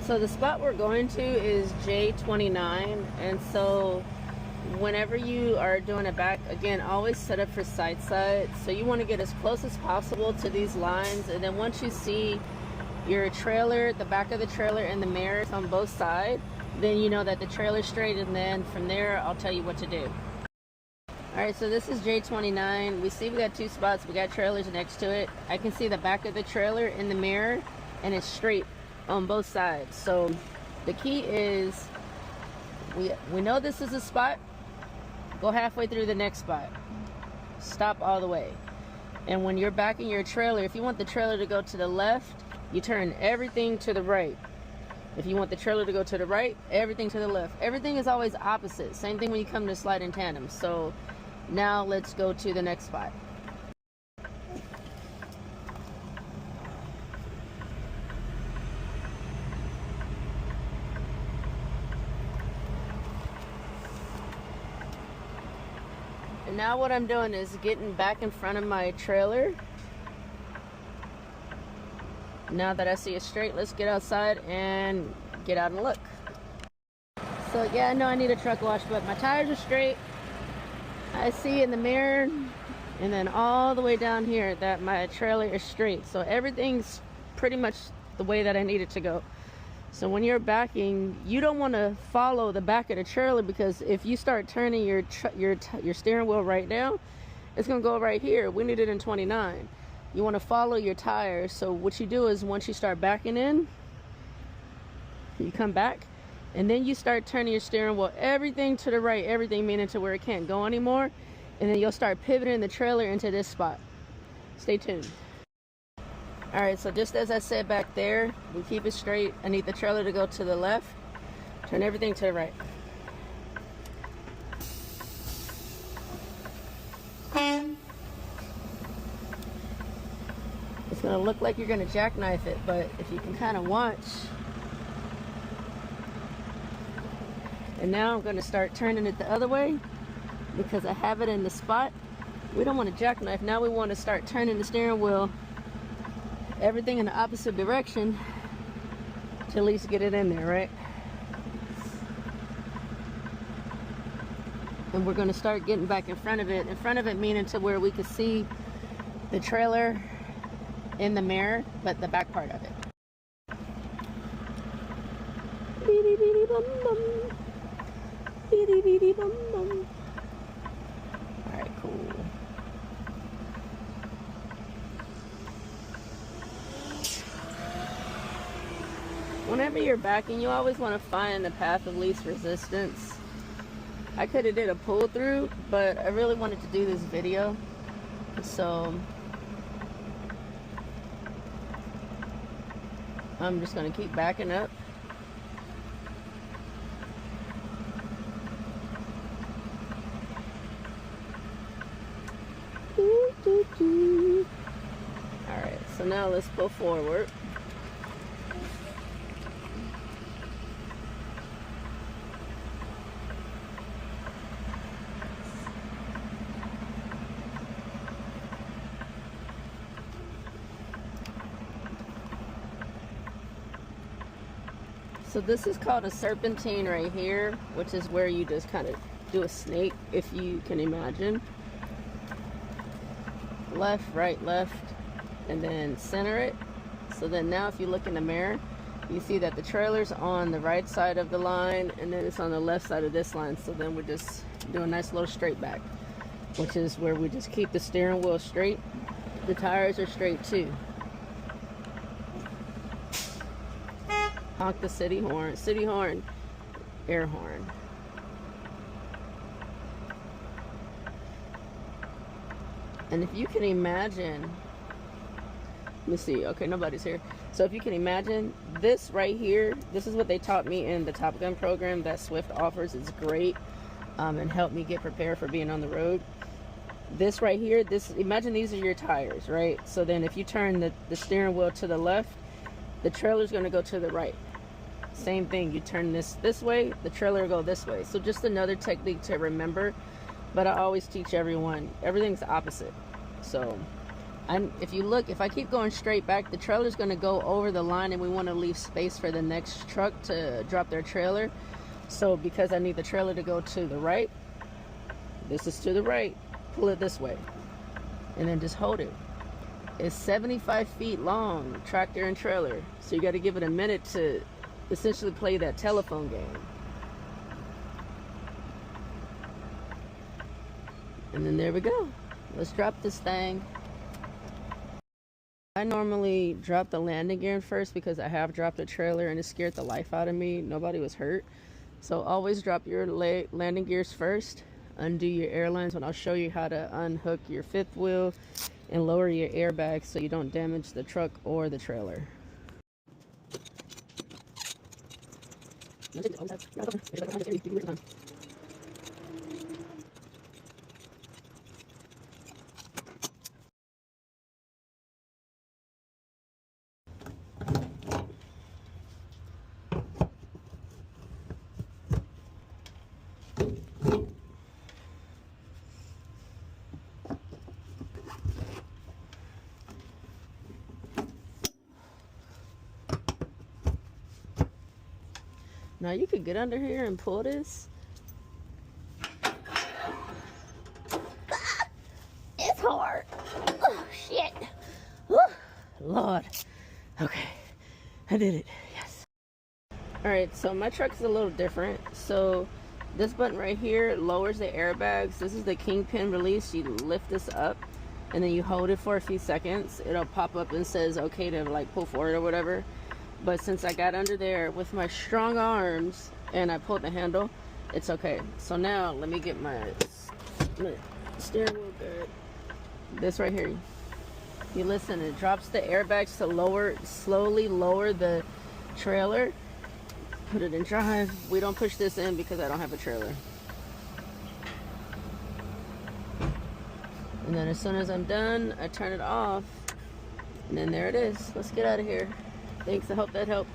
So the spot we're going to is J29, and so whenever you are doing a back, again, always set up for side. So you want to get as close as possible to these lines, and then once you see your trailer, the back of the trailer and the mirrors on both sides, then you know that the trailer's straight, and then from there I'll tell you what to do. Alright, so this is J29. We see we got two spots, we got trailers next to it. I can see the back of the trailer in the mirror, and it's straight on both sides. So the key is, we know this is a spot, go halfway through the next spot, stop all the way. And when you're backing your trailer, if you want the trailer to go to the left, you turn everything to the right. If you want the trailer to go to the right, everything to the left. Everything is always opposite. Same thing when you come to slide in tandem. So now let's go to the next spot. And now what I'm doing is getting back in front of my trailer. Now that I see it straight, let's get outside and get out and look. So yeah, I know I need a truck wash, but my tires are straight. I see in the mirror, and then all the way down here, that my trailer is straight. So everything's pretty much the way that I need it to go. So when you're backing, you don't want to follow the back of the trailer, because if you start turning your steering wheel right now, it's going to go right here. We need it in 29. You want to follow your tires. So what you do is, once you start backing in, you come back, and then you start turning your steering wheel everything to the right, everything meaning to where it can't go anymore, and then you'll start pivoting the trailer into this spot. Stay tuned. Alright, so just as I said back there, we keep it straight. I need the trailer to go to the left, turn everything to the right. It's going to look like you're going to jackknife it, but if you can kind of watch. And now I'm going to start turning it the other way, because I have it in the spot. We don't want to jackknife. Now we want to start turning the steering wheel everything in the opposite direction to at least get it in there, right? And we're going to start getting back in front of it. In front of it meaning to where we can see the trailer in the mirror, but the back part of it. Beady beady bum bum. Beady beady bum bum. Alright, cool. Whenever you're backing, you always want to find the path of least resistance. I could have did a pull through, but I really wanted to do this video, so I'm just going to keep backing up. Alright, so now let's go forward. So this is called a serpentine right here, which is where you just kind of do a snake, if you can imagine. Left, right, left, and then center it. So then now if you look in the mirror, you see that the trailer's on the right side of the line, and then it's on the left side of this line. So then we just do a nice little straight back, which is where we just keep the steering wheel straight. The tires are straight too. Honk the city horn, air horn. And if you can imagine, let me see, okay, nobody's here. So if you can imagine this right here, this is what they taught me in the Top Gun program that Swift offers. It's great, and helped me get prepared for being on the road. This right here, imagine these are your tires, right? So then if you turn the steering wheel to the left, the trailer's going to go to the right. Same thing, you turn this way, the trailer will go this way. So just another technique to remember, but I always teach everyone, everything's opposite. So if you look, if I keep going straight back, the trailer's going to go over the line, and we want to leave space for the next truck to drop their trailer. So because I need the trailer to go to the right, this is to the right, pull it this way, and then just hold it. It's 75 feet long, tractor and trailer. So you got to give it a minute to essentially play that telephone game. And then there we go. Let's drop this thing. I normally drop the landing gear first because I have dropped a trailer and it scared the life out of me. Nobody was hurt. So always drop your landing gears first. Undo your airlines, and I'll show you how to unhook your fifth wheel and lower your airbags so you don't damage the truck or the trailer. Now you could get under here and pull this. It's hard. Oh, shit. Whew. Lord. Okay. I did it. Yes. Alright, so my truck is a little different. So this button right here lowers the airbags. This is the kingpin release. You lift this up and then you hold it for a few seconds. It'll pop up and says okay to like pull forward or whatever. But since I got under there with my strong arms and I pulled the handle, it's okay. So now let me get my steering wheel good. This right here. You listen, it drops the airbags to slowly lower the trailer. Put it in drive. We don't push this in because I don't have a trailer. And then as soon as I'm done, I turn it off. And then there it is. Let's get out of here. Thanks, I hope that helped.